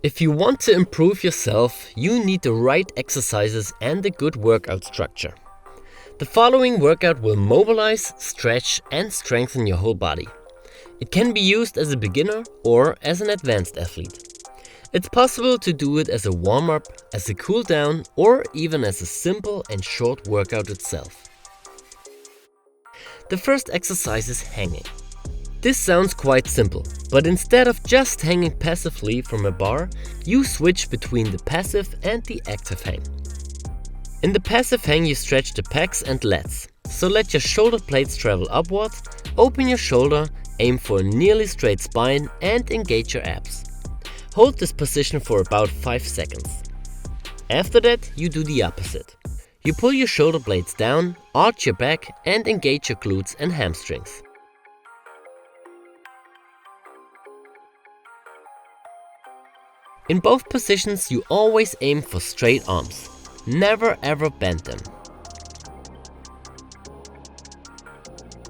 If you want to improve yourself, you need the right exercises and a good workout structure. The following workout will mobilize, stretch, and strengthen your whole body. It can be used as a beginner or as an advanced athlete. It's possible to do it as a warm-up, as a cool-down, or even as a simple and short workout itself. The first exercise is hanging. This sounds quite simple, but instead of just hanging passively from a bar, you switch between the passive and the active hang. In the passive hang you stretch the pecs and lats, so let your shoulder blades travel upwards, open your shoulder, aim for a nearly straight spine and engage your abs. Hold this position for about 5 seconds. After that you do the opposite. You pull your shoulder blades down, arch your back and engage your glutes and hamstrings. In both positions you always aim for straight arms. Never ever bend them.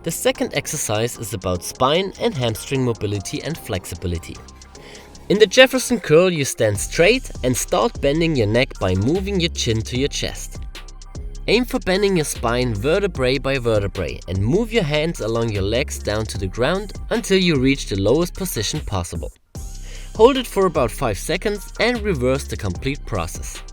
The second exercise is about spine and hamstring mobility and flexibility. In the Jefferson curl you stand straight and start bending your neck by moving your chin to your chest. Aim for bending your spine vertebrae by vertebrae and move your hands along your legs down to the ground until you reach the lowest position possible. Hold it for about 5 seconds and reverse the complete process.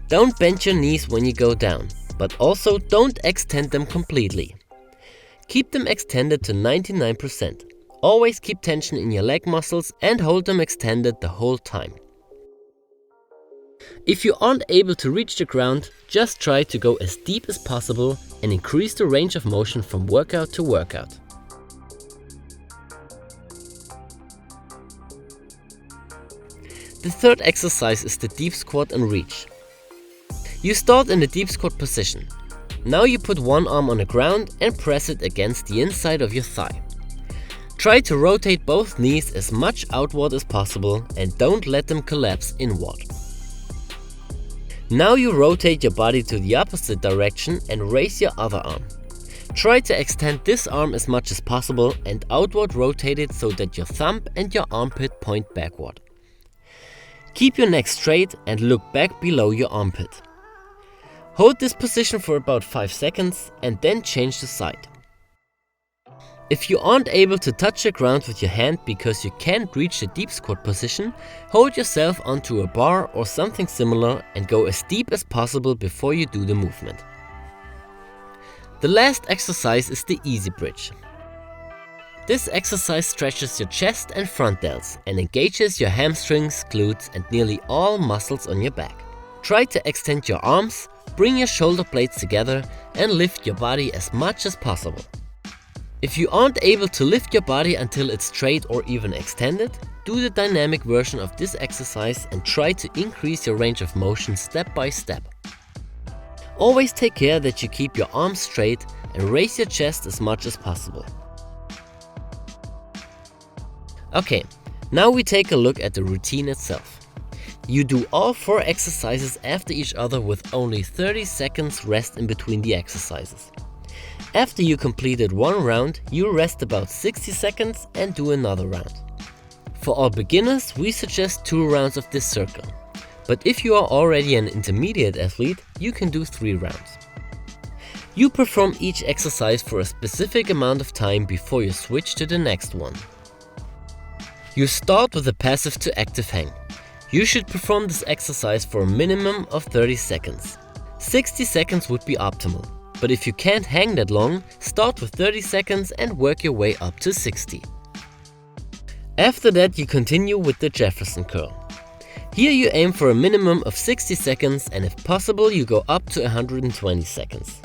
Don't bend your knees when you go down, but also don't extend them completely. Keep them extended to 99%. Always keep tension in your leg muscles and hold them extended the whole time. If you aren't able to reach the ground, just try to go as deep as possible and increase the range of motion from workout to workout. The third exercise is the deep squat and reach. You start in the deep squat position. Now you put one arm on the ground and press it against the inside of your thigh. Try to rotate both knees as much outward as possible and don't let them collapse inward. Now you rotate your body to the opposite direction and raise your other arm. Try to extend this arm as much as possible and outward rotate it so that your thumb and your armpit point backward. Keep your neck straight and look back below your armpit. Hold this position for about 5 seconds and then change the side. If you aren't able to touch the ground with your hand because you can't reach the deep squat position, hold yourself onto a bar or something similar and go as deep as possible before you do the movement. The last exercise is the easy bridge. This exercise stretches your chest and front delts and engages your hamstrings, glutes and nearly all muscles on your back. Try to extend your arms, bring your shoulder blades together and lift your body as much as possible. If you aren't able to lift your body until it's straight or even extended, do the dynamic version of this exercise and try to increase your range of motion step by step. Always take care that you keep your arms straight and raise your chest as much as possible. Okay, now we take a look at the routine itself. You do all 4 exercises after each other with only 30 seconds rest in between the exercises. After you completed one round, you rest about 60 seconds and do another round. For all beginners, we suggest 2 rounds of this circle. But if you are already an intermediate athlete, you can do 3 rounds. You perform each exercise for a specific amount of time before you switch to the next one. You start with a passive to active hang. You should perform this exercise for a minimum of 30 seconds. 60 seconds would be optimal, but if you can't hang that long, start with 30 seconds and work your way up to 60. After that you continue with the Jefferson curl. Here you aim for a minimum of 60 seconds and if possible you go up to 120 seconds.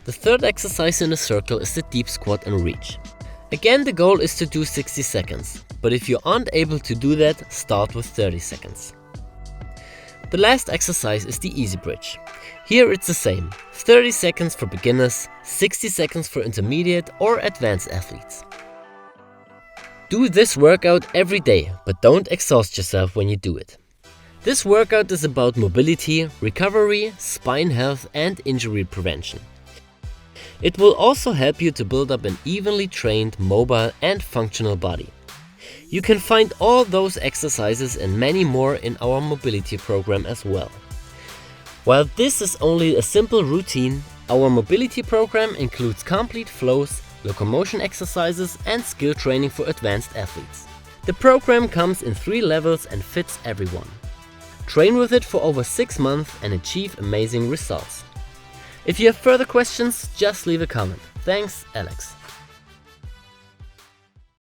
The third exercise in the circle is the deep squat and reach. Again, the goal is to do 60 seconds, but if you aren't able to do that, start with 30 seconds. The last exercise is the easy bridge. Here it's the same, 30 seconds for beginners, 60 seconds for intermediate or advanced athletes. Do this workout every day, but don't exhaust yourself when you do it. This workout is about mobility, recovery, spine health and injury prevention. It will also help you to build up an evenly trained, mobile and functional body. You can find all those exercises and many more in our mobility program as well. While this is only a simple routine, our mobility program includes complete flows, locomotion exercises and skill training for advanced athletes. The program comes in 3 levels and fits everyone. Train with it for over 6 months and achieve amazing results. If you have further questions, just leave a comment. Thanks, Alex.